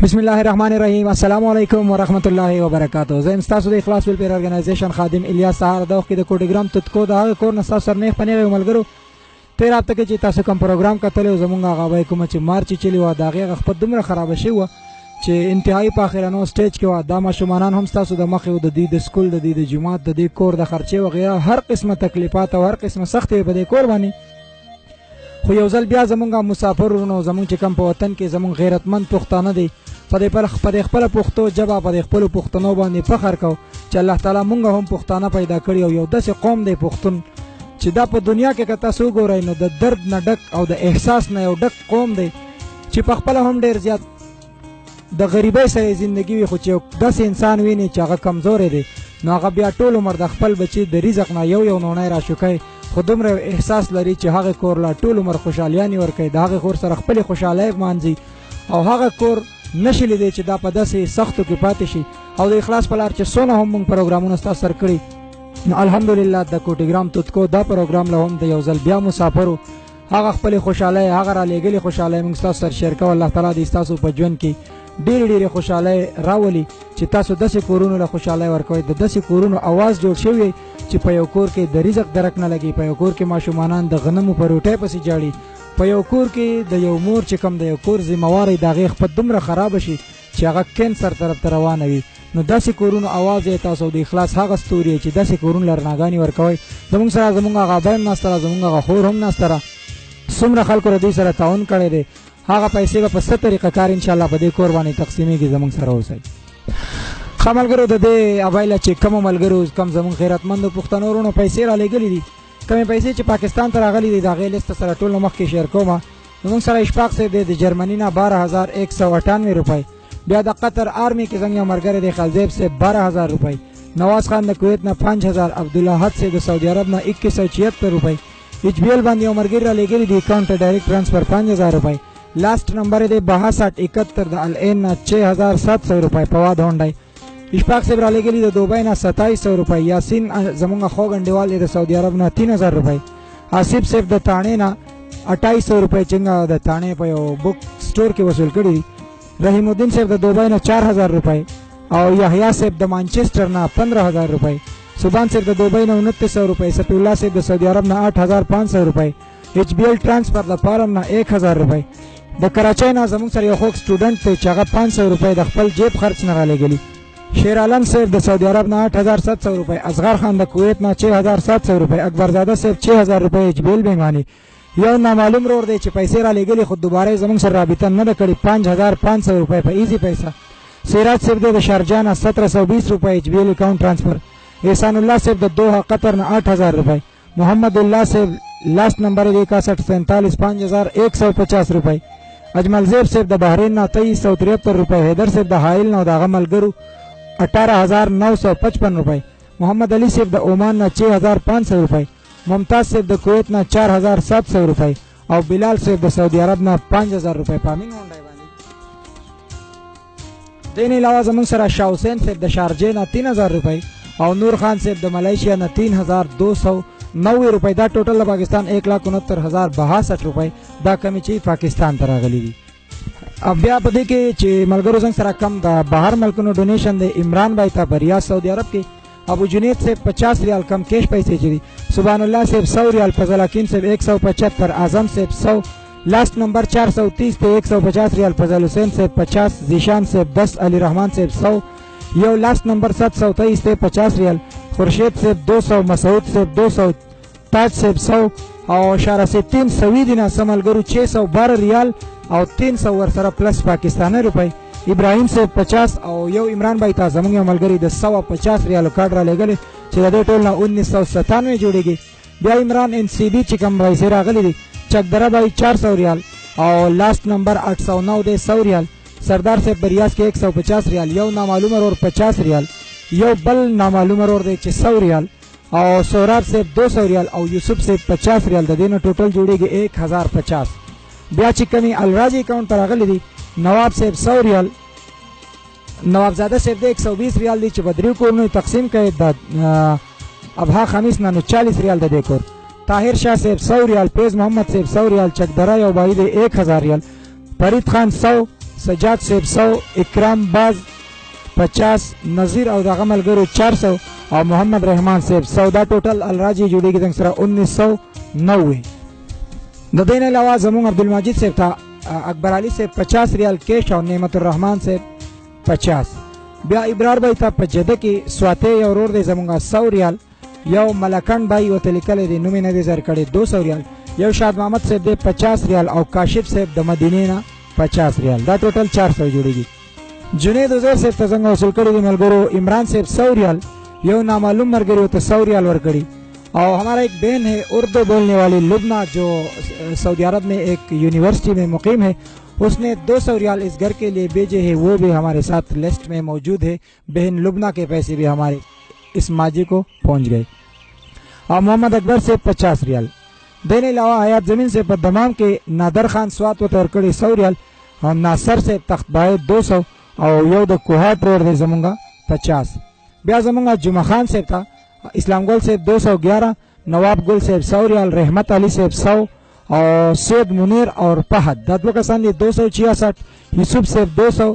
बिस्मिल्लाहिर्रहमानिर्रहीम अस्सलाम वालेकुम वरहमतुल्लाहि वबरकातुहू। ज़ इस्तासु द इखलास वेलफेयर ऑर्गेनाइजेशन खादिम इलियास सहार दौख की द कोडिग्राम तुतको दा कोर नसा सरनेख पने मलगरो तेरा अब तक چې تاسو کوم پروګرام کتل زمونږ غاوی کوم چې مارچ چلی و داغه خپل دومره خراب شي و چې انتهایی په اخرانو سټیج کې و د ماشومان هم تاسو د مخې د دې د سکول د دې د جماعت د دې کور د خرچې و غیره هر قسمه تکلیفات او هر قسمه سختي په دې کور باندې خو یو ځل بیا زمونږ مسافرونو زمونږ چې کوم په وطن کې زمونږ غیرتمند پښتانه دي په دې پر خپل پښتو جبا په خپل پښتنو باندې فخر کو چې الله تعالی مونږ هم پښتانه پیدا کړی او یو داسې قوم دی پښتون چې دا په دنیا کې کته سو ګورای نو د درد نه ډک او د احساس نه یو ډک قوم دی چې په خپل هم ډیر زیات د غریبۍ سره ژوندۍ وي خو چې داسې انسان ویني چې هغه کمزور دی نو هغه بیا ټول عمر د خپل بچي د رزق نه یو نونی را شوکای خو دومره احساس لري چې هغه کور لا ټول عمر خوشحالیانې ورکوي د هغه کور سره خپل خوشحالۍ مانځي او هغه کور نشي لیدی چې دا په داسې سختو کې پاتې شي او د اخلاص په لار چې څونه هم موږ پروګرامونه ستاسو سره کړي نو الحمدلله د کوټیګرام توتکو دا پروګرام له هم د یو ځل بیا مسافرو هغه خپل خوشحالۍ هغه را لېږلې خوشحالۍ موږ ستاسو سره شیر کوو الله تعالی دې ستاسو په ژوند کې ډېرې خوشحالۍ راولي چې تاسو داسې کورونو له خوشحالۍ ورکوئ د داسې کورونو اواز جوړ شوی چې په یو کور کې د رزق درک نه لګي په یو کور کې ماشومانان د غنمو په روټۍ پسې جاړي په یو کور کې د یو مور چې کوم د یو کور ذمہواری د هغې خپل دومره خراب شي چې هغه کینسر طرف ته روانه وي نو داسې کورونو اواز یې تاسو د اخلاص هغه ستوري چې داسې کورونو له رڼاګانې ورکوئ زموږ سره زموږ هغه ابی هم ناسته ده زموږ هغه خور هم ناسته ده څومره خلکو له دوی سره تعاون کړی دی هغه پیسې به په څه طریقه کار انشاءالله په دې کور باندې تقسیمیږي زموږ سره اوسئ ښه ملګرو د دې ابی له چې کومو ملګرو کم زموږ غیرتمندو پښتنو وروڼو پیسې رالیږلي دي کمې پیسې چې پاکستان ته راغلي دي د هغې لیست سره ټول مخکې شیر کومه زموږ سره اشفاق صاحب دی د جرمني نه 12198 روپۍ بیا د قطر آرمی کې زموږ یو ملګری دی خلزیب صاحب 12000 روپۍ نواز خان د کویت نه 5000 عبدالله صاحب د سعودي عرب نه 2176 روپۍ ایچ بی ایل باندې یو ملګري رالیږلي دي اکاونټ ته ډایرکټ ټرانسفر 5000 روپۍ لاست نمبر دی 6271 د العین نه 6700 روپۍ فواد هونډای اشفاق صاحب رالیږلي د دوبۍ نه 2700 روپۍ یاسین زموږ خو ګنډیوال دی د سعودي عرب نه 3000 روپۍ آصف صاحب د تاڼې نه 2800 روپۍ څنګه د تاڼې په یو بک سٹور کې وصول کړي دي رحیم الدین صاحب د دوبۍ نه 4000 روپۍ او یحیی صاحب د مانچسټر نه 15000 روپۍ سبحان صاحب د دوبۍ نه 2900 روپۍ سفی الله صاحب د سعودي عرب نه 8500 روپۍ ایچ بی ایل ټرانسفر د فارم نه 1000 روپۍ د کراچۍ نه زموږ سره یو خوږ سټوډنټ دی چې هغه 500 روپۍ د خپل جیب خرچ نه رالیږلي شیر عالم صاحب د سعودي عرب نه 8700 روپۍ اصغر خان د کویت نه 6700 روپۍ اکبرزاده صاحب 6000 روپۍ ایچ بی ایل بینک باندې یو نامعلوم رور دی چې پیسې رالیږلي خو دوباره زموږ سره رابطه نه ده کړې 5500 روپۍ په ایزي پیسه سراج صاحب د شارجه نه 1720 روپۍ ایچ بی ایل اکاؤنٹ ټرانسفر احسان الله صاحب د دوحه قطر نه 8000 روپۍ محمد الله صاحب لاست نمبر دی 6147 5150 روپۍ اجمل زیب صاحب د بحرین نه 2373 روپۍ حیدر صاحب د حائل نه د هغه ملګرو 18955 روپۍ محمد علي صاحب د عمان نه 6500 روپۍ ممتاز صاحب د کویت نه 4700 روپۍ او بلال صاحب د سعودي عرب نه 5000 روپۍ پامین هونډای باندې دین علاوه زموږ سره شاه حسین صاحب د شارجې نه 3000 روپۍ او نور خان صاحب د ملایشیا نه 3290 روپۍ دا ټوټل د پاکستان 1,69,062 روپۍ دا کمی چې پاکستان ته راغلي دي بیا په دې کې چې ملګرو زنګ سره کم د بهر ملکونو ډونیشن دی عمران بھائی ته ریاض سعودي عرب کې ابو جنید صاحب 50 ریال کم کیش پیسې چي سبحان الله صاحب 100 ریال فضل حکیم صاحب 175 اعظم صاحب 100 لاست نمبر 430 पे 150 रियाल फजल हुसैन से 50 जीशान से 10 अली रहमान से 100 यो लास्ट नंबर 723 पे 50 रियाल खुर्शीद से 200 मसूद से 200 ताज से 100 और शारा से 300 दिना समलगरु 612 रियाल और 300 वर प्लस पाकिस्तानी रुपए इब्राहिम से 50 और यो इमरान भाई था जमंग मलगरी 150 रियाल कार्ड रा लेगले چې ټول نه 1997 جوړیږي بیا عمران ان سی بی چې کوم भाई से راغلي دي चकदरा भाई 400 रियाल और लास्ट नंबर 809 दे 100 रियाल सरदार से बरियाज के 150 रियाल यो नामालूम और 50 रियाल यो बल नामालूम और दे 100 रियाल और सोरार से 200 रियाल और यूसुफ से 50 रियाल द दिन टोटल जोड़ेगी 1050 ब्या चिकनी अलराजी अकाउंट पर आगली दी नवाब से 100 रियाल नवाबजादा से 120 रियाल दी बदरी को तकसीम के अबहा खमीस ना 40 रियाल दे देखो ताहिर शाह से 100 रियाल पेज मोहम्मद से 100 रियाल चकदरा यो भाई दे 1000 रियाल फरीद खान 100 سجاد صاحب 100 اکرام باز 50 نظیر او دغه ملګرو 400 او محمد رحمان صاحب 100 دا ټوټل الراجي جوړیږي څنګه سره 1990 د دې نه علاوه زموږ عبدالمجید صاحب ته اکبر علي صاحب 50 ریال کیش او نعمت الرحمن صاحب 50 بیا ابرار بھائی ته په جده کې سواته یو ورور دی زموږ 100 ریال یو ملکان بھائی وته لیکل دي نوم نه دي زر کړي 200 ریال یو شاد محمد صاحب دی 50 ریال او کاشف صاحب د مدینې نه 50 ریال دا ټوټل 400 جوړیږي جنید عزیر صاحب ته څنګه وصول کړي دي ملګرو عمران صاحب 100 ریال یو نامعلوم مرګري ته 100 ریال ورکړي اور ہمارا ایک بہن ہے اردو بولنے والی لبنہ جو سعودی عرب میں ایک یونیورسٹی میں مقیم ہے اس نے 200 ریال اس گھر کے لیے بھیجے ہیں وہ بھی ہمارے ساتھ لسٹ میں موجود ہے بہن لبنہ کے پیسے بھی ہمارے اس ماجی کو پہنچ گئے اور محمد اکبر سے 50 ریال دینے علاوہ حیات زمین سے دمام کے نادر خان سوات و تورکڑی 100 ریال اور ناصر سے تخت بائے 200 اور یو د کوہاٹ روڈ دے زمونگا 50 بیا زمونگا جمعہ خان سے تھا اسلام گل سے 211 نواب گل سے 100 ریال رحمت علی سے 100 اور سید منیر اور پہد دادو کسان 266 یوسف سے 200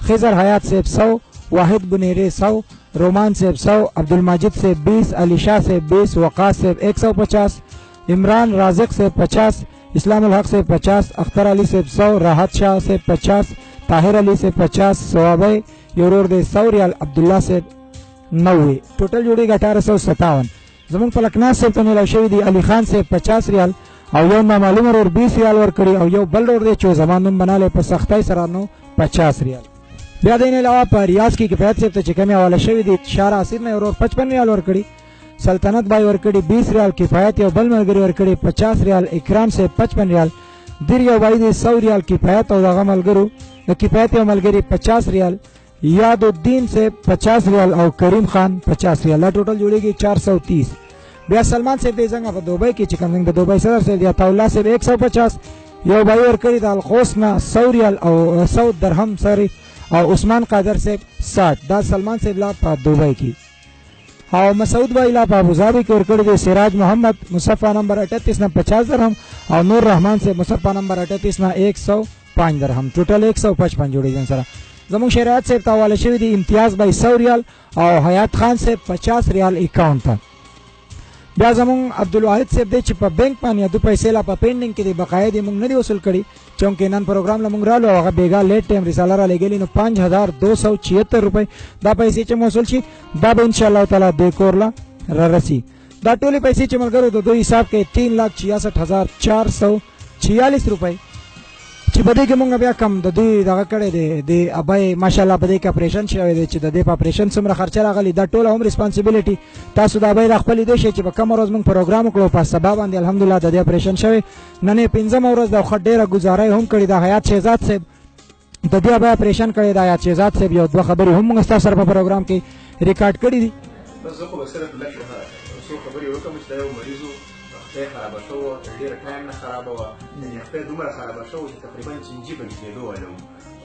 خضر حیات سے 100 واحد بنیرے 100 رومان سے 100 عبدالمجید سے 20 علی شاہ سے 20 وقاص سے 150 عمران رازق سے 50 اسلام الحق سے 50 اختر علی سے 100 راحت شاہ سے 50 طاہر علی سے 50 صوابے یورور دے 100 ریال عبداللہ سے 90 ٹوٹل جوڑی گا 1857 زمون پلکناس سے تو ملاو شوی دی علی خان سے 50 ریال او یو نامعلوم اور 20 ریال ور کړی او یو بل ور دی چې زمان نوم بناله په سختۍ سره نو 50 ریال بیا دین علاوه په ریاض کې کفایت سے ته چې کمی حواله شوی دی شار اسیر نه ور 55 ریال ور کړی سلطنت بھائی ور کړی 20 ریال کفایت یو بل ملګری ور کړی 50 ریال اکرام سے 55 ریال دیر یو بھائی دی 100 ریال کفایت او دغه ملګرو د کفایت یو ملګری 50 ریال یاد الدین سے 50 ریال او کریم خان 50 ریال دا ټوټل جوړیږي 430 بیا سلمان صاحب دی څنګه په دوبۍ کې چې کوم د دوبۍ صدر صاحب دی عطا الله صاحب 150 یو بای ور کړی د الخوص نه 100 ریال او 100 درهم سری او عثمان قادر صاحب 60 دا سلمان صاحب لا په دوبۍ کې او مسعود بھائی لا په ابوظبی کې ور کړی دی سراج محمد مصطفی نمبر 38 نه 50 درهم او نور رحمان صاحب مصطفی نمبر 38 نه 105 درهم ټوټل 155 جوړیږي سره زمون شریعت صاحب ته حواله شوی دی امتیاز بھائی 100 ریال او حیات خان صاحب 50 ریال اکاؤنٹ ته بیا زمون عبدالواحد صاحب دی چې په بانک باندې دو پیسې لا په پینډینګ کې دی بقایا دی مونږ نه دی وصول کړي چونکه نن پروګرام لا مونږ رالو هغه بیګا لیټ ټایم رساله را لګیلی نو 5276 روپۍ دا پیسې چې موصول شي دا به ان شاء الله تعالی د کور لا را رسی دا ټولې پیسې چې ملګرو د دوی حساب کې 3,66,446 روپۍ چې بده کې مونږ بیا کم د دوی دغه کړی دی د ابای ماشاءالله بده کې اپریشن شوی دی چې د دې په اپریشن څومره خرچه راغلی دا ټول هم ریسپانسیبিলিټي تاسو د ابای د خپل دی شي چې په کوم ورځ مونږ پروګرام وکړو په سبا باندې الحمدلله د دې اپریشن شوی نن 15 ورځ د خو ډیره گزارای هم کړی د حیات شهزاد صاحب د دې ابای اپریشن کړی د حیات شهزاد صاحب یو دوه خبرې هم موږ تاسو سره په پروګرام کې ریکارډ کړی دي بس زه خو سره بلک څو خبرې وکم چې دا یو مریضو خپل خراب شو ډیر ټایم نه خراب و یعنی خپل دومره خراب شو چې تقریبا چنجي په کېدو ولوم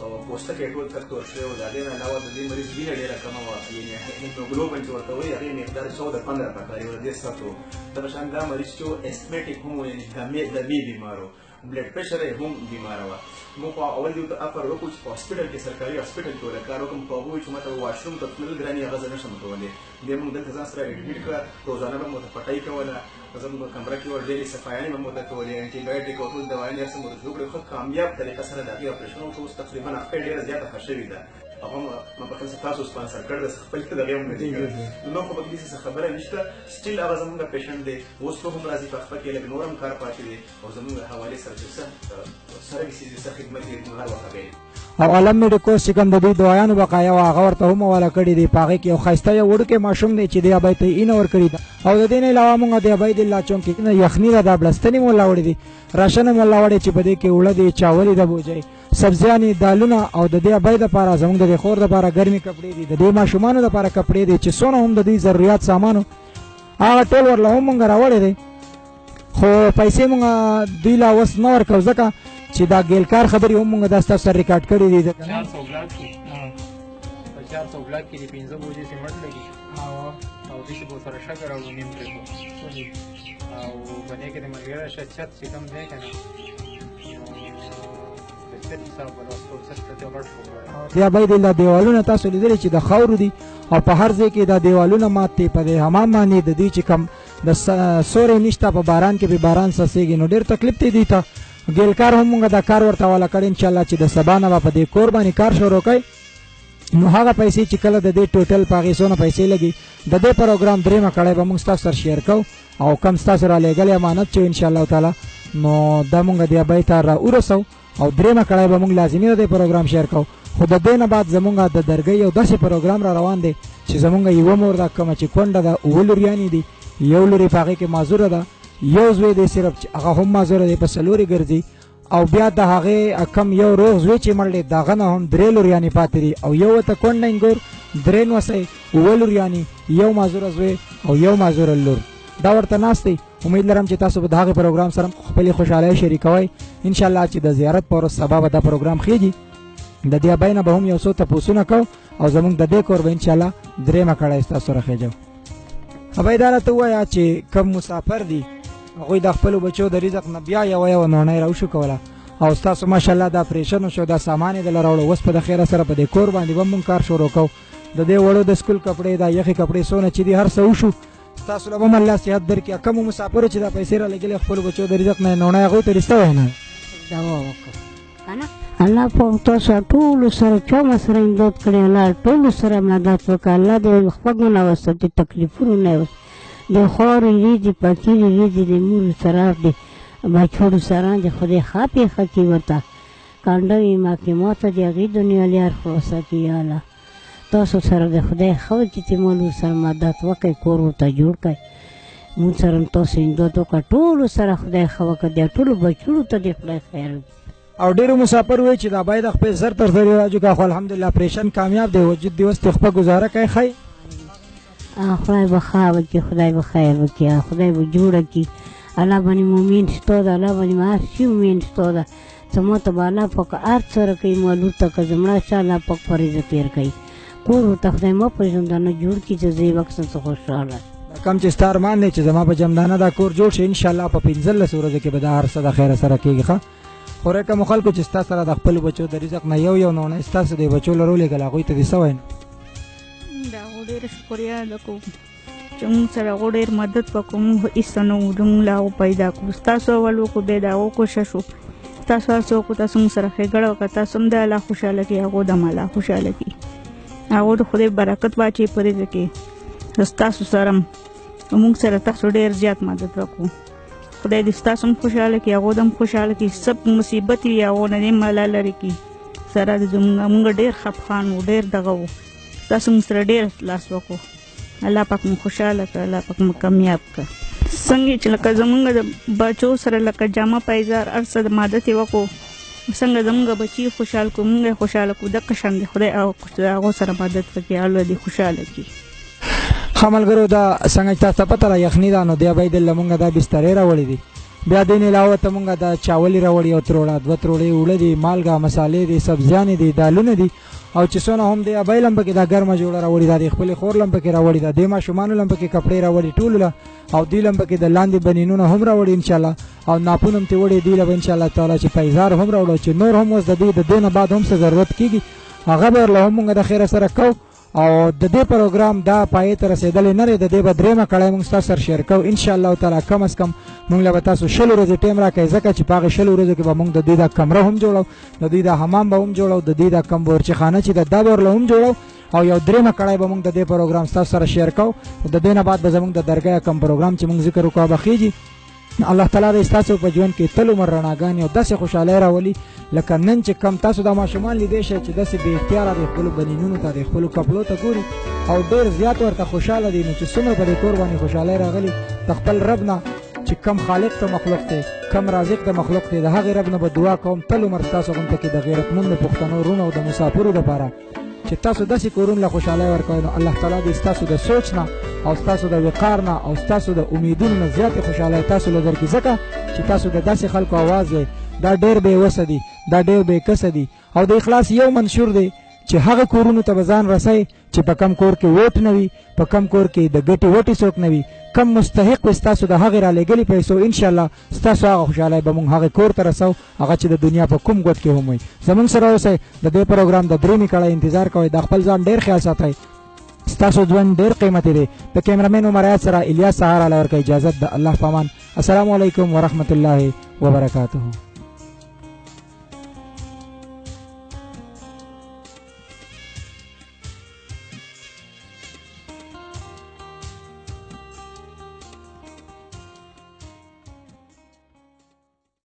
او پوسټه کې ټول تکتور شو دا دې نه علاوه د دې مریض وینه ډیره کم و یعنی هیموګلوبین چې ورته وایي هغه مقدار 115 پکاري ور دې ساتو دا شان دا مریض چې اسټمیټیک هم یعنی د می بیمارو بلډ پريشر هم بیمار و مو په اول دی ته افر وکړو چې په هسپټل کې سرکاري هسپټل کې ولکار وکم په وای چې ماته واشروم ته تلل ګراني هغه ځنه شم کولې دې موږ دلته ځان سره اډمیټ کړ روزانه به مو ته پټای کوله زموږ کمره کې ور ډېری صفایانې به مو ته کولې انټي بایوټیک او ټول دوايانې سره مو ته وکړو خو کامیاب طریقه سره د دې اپریشن او اوس تقریبا خپل ډېر زیاته خشوي ده هغه ما په خپل تاسو سپانسر کړ د خپل ته دغه هم نتیجه نو خو په دې څه خبره نشته سټیل هغه زموږ پیشنټ دی اوس په هم راځي په خپل کې لږ نورم کار پاتې دی او زموږ حواله سره چې سره خدمت یې موږ ورکوي او عالم میډیکو چې کوم د دې دوايانو بقایا او هغه ورته هم حواله کړي دي پاغه کې یو خاسته یو وړکه ماشوم دی چې دی ابای ته این ور کړی او د دې نه علاوه موږ د ابای د الله چون کې یخنی را د بلستنی مولا وړي دي راشن مولا وړي چې په دې کې وړه دي چاولې د بوجي سبزیانی دالونه او د دې ابای د پاره زموږ د خور د پاره ګرمي کپڑے دي د دې ماشومان د پاره کپڑے دي چې سونه هم د دې ضرورت سامانو هغه ټول ورله هم موږ راوړي دي خو پیسې موږ دوی لا وس نور کو ځکه چې دا ګیلکار خبرې هم موږ د تاسو سره ریکارډ کړې دي 400 بلاک کې 400 بلاک کې 15 بوجي سیمټ لګي او دې په سره شګر او نیم پرې او باندې کې د ملګری شت چې کوم ځای کنه صرف حساب ولوستو صرف د دې غټ خبره بیا باید دا دیوالونه تاسو لیدلی چې د خاورو دي او په هر ځای کې دا دیوالونه مات دي په دې حمام باندې د دې چې کم د سورې نشته په باران کې به باران سسېږي نو ډېر تکلیف دی دوی ته ګیلکار هم موږ دا کار ورته والا کړی انشاءالله چې د سبا نه به په دې کور باندې کار شروع کوي نو هغه پیسې چې کله د دې ټوټل په هغې څونه پیسې لګي د دې پروګرام درېیمه کړی به موږ ستاسو سره شیر کوو او کم ستاسو را لېږلی امانت چې انشاءالله تعالی نو دا موږ د ابۍ ته را ورسو او درېیمه کړی به موږ لازمي د دې پروګرام شیر کوو خو د دې نه بعد زمونږ د درګۍ یو داسې پروګرام را روان دی چې زمونږ یوه مور ده کومه چې کونډه ده اووه لوریانې دي یو لوري په هغې کې معذوره ده یو زوی دی صرف چې هغه هم معذوره دی په څلورې ګرځي او بیا د هغې کم یو روغ زوی چې مړ دی د هغه نه هم درې لوریانې پاتې دي او یو ورته کونډه انګور درې نوسئ اووه لوریانې یو معذوره زوی او یو معذوره لور دا ورته ناست دی امید لرم چې تاسو به د هغې پروګرام سره خپلې خوشحالۍ شریکوئ انشاءالله چې د زیارت په ورځ سبا به دا پروګرام خېږي د دې ابۍ نه به هم یو څو تپوسونه کوو او زموږ د دې کور به انشاءالله درېیمه کړی ستاسو سره خېږو ابۍ دا راته ووایه چې کم مسافر دي هغوی د خپلو بچو د رزق نه بیا یوه نوڼۍ راوشو کوله او ستاسو ماشاءالله دا اپریشن وشو دا سامان یې دله راوړو اوس په د خیره سره په دې کور باندې به مونږ کار شروع کوو د دې وړو د سکول کپړې دا یخې کپړې څونه چې دي هر څه وشو ستاسو له به هم الله صحت درکړي کمو مسافرو چې دا پیسې را لګېلې خپلو بچو د رزق نه نوڼۍ هغوی ته رښته وینا دوا وکړو که نه الله په تاسو ټولو سره چا سره امداد کړی الله ټولو سره مدد وکړه الله دې خپګو نه وساتي تکلیفونو نه وساتي د خاورې ریځې پټېرې ریځې د مور سره د بچوړو سره د خدای ښه پېښه کړي ورته کنډه وي محکماتو د هغې دنیا لار خلاصه کړي یا الله تاسو سره د خدای ښه وکړي چې مونږ سره مدد وکړئ کور ورته جوړ کړئ مونږ سره تاسو امداد وکړه ټولو سره خدای ښه وکړه د ټولو بچوړو ته د خدای خیر وکړي او ډېرو مسافر وایي چې دا باید خپل زر تر زر علاج وکړه خو الحمدلله اپریشن کامیاب دی وجود دی اوس ترې خپله ګزاره کوي ښایي خدای به ښه وکړي خدای به خیر وکړي خدای به جوړه کړي الله باندې مؤمن شته ده الله باندې هر شي مؤمن شته ده څه ماته به الله پاک هر څه راکوي مالور ته که زمړه شه الله پاک فریضه تېر کوي کور ورته خدای ما په ژوندانه جوړ کړي چې زه یې وکړم څه خوشحاله کم چې ستا ارمان دی چې زما په جمدانه دا کور جوړ شي انشاءالله په 15 ورځو کې به دا هر څه د خیره سره کېږي ښه خو ری کومو خلکو چې ستا سره د خپلو بچو د رزق نه یو نوڼۍ ستاسو د بچو لرولېږل هغوی ته دې څه وایم د هغو ډېره شکریا ادا کوو چې موږ سره هغو ډېر مدد وکړو موږ هېڅ څه نه وو موږ له هغو پیدا کړو ستاسو اول وکړو بیا د هغو کوشش وو تاسو هر څه وکړو تاسو موږ سره ښېګړه وکړه تاسو هم د الله خوشحاله کړي هغو د هم الله خوشحاله کړي هغو د خدای برکت واچوي په رزق کې ستاسو سره موږ سره تاسو ډېر زیات مدد وکړو خدای دې ستاسو هم خوشحاله کړي هغو د هم خوشحاله کړي سب مصیبت وي هغو نه دې مالا لرې کړي سره د موږ ډېر خفخان وو ډېر دغه وو تاسو موږ سره ډېر لاس وکړو الله پاک مو خوشحاله کړه الله پاک مو کامیاب کړه څنګه چې لکه زمونږ د بچو سره لکه جامه پایزار هر څه د مدد یې وکړو څنګه زمونږ بچي خوشحال کړو موږ یې خوشحاله کړو دغه شان د خدای هغو سره مدد وکړي الله دې خوشحاله کړي ښه ملګرو دا څنګه چې تاسو ته پته را یخني ده نو بیا باید له مونږ دا بسترې راوړي دي بیا دې نه علاوه ته مونږ دا چاولې راوړي او تروړه دوه تروړې اوړه دي مالګه مسالې دي سبزیانې دي دالونه دي او چې څونه هم دی ابۍ لم پکې دا ګرمه جوړه راوړي دا د خپلې خور لم پکې راوړي دا دې ماشومانو لم پکې کپړې راوړي ټولو له او دوی لم پکې د لاندې بنینونه هم راوړي انشاءالله او ناپون هم ترې وړي دوی له به انشاءالله تعالی چې پیزار هم راوړو چې نور هم اوس د دوی د دې نه بعد هم څه ضرورت کېږي هغه به ورله هم مونږ د خیره سره کوو او د دې پروګرام دا پای ته رسېدلی نه دی د دې به درېیمه کړی مونږ ستاسو سره شیر کوو انشاءالله تعالی کم از کم مونږ له به تاسو 20 ورځې ټایم راکوئ ځکه چې په هغې 20 ورځو کې به مونږ د دوی دا کمره هم جوړو د دوی دا حمام به هم جوړو د دوی دا کم بورچې خانه چې دا به ورله هم جوړو او یو درېیمه کړی به مونږ د دې پروګرام ستاسو سره شیر کوو د دې نه بعد به زمونږ د درګاه کم پروګرام چې مونږ ذکر وکړو به خېږي الله تعالی دې ستاسو په ژوند کې تل عمر رڼاګانې او داسې خوشحالۍ راولي لکه نن چې کم تاسو دا ماشومان لیدی شئ چې داسې بې اختیاره د خپلو بنینونو ته د خپلو کپړو ته ګوري او ډېر زیات ورته خوشحاله دي نو چې څومره په دې کور باندې خوشحالۍ راغلي د خپل رب نه چې کم خالق ته مخلوق دی کم رازق د مخلوق دی د هغې رب نه به دعا کوم تل عمر ستاسو غونته کې د غیرتمندو پښتنو وروڼو او د مسافرو دپاره چې تاسو داسې کورونو له خوشحالۍ ورکوئ نو الله تعالی دې ستاسو د سوچ نه او ستاسو د وقار نه او ستاسو د امیدونو نه زیاتې خوشحالۍ تاسو له درکړي ځکه چې تاسو د داسې خلکو اواز دی دا ډېر بې وسه دي دا ډېر بې کسه دي او د اخلاص یو منشور دی چې هغه کورونو ته به ځان رسئ چې په کم کور کې ووټ نه وي، په کم کور کې د ګټې وټې څوک نه وي، کم مستحق وي ستاسو د هغې رالیږلي پیسو انشاءالله ستاسو هغه خوشحالۍ به موږ هغې کور ته رسو هغه چې د دنیا په کوم ګوټ کې هم وي. زموږ سره اوسئ، د دې پروګرام د درېیمې کړۍ انتظار کوئ. د خپل ځان ډېر خیال ساتئ، ستاسو ژوند ډېر قیمتي دی. د کیمرامین عمر ایاز سره الیاس سهار الله ورکوي اجازت د الله په امان. السلام علیکم ورحمت الله وبرکاته.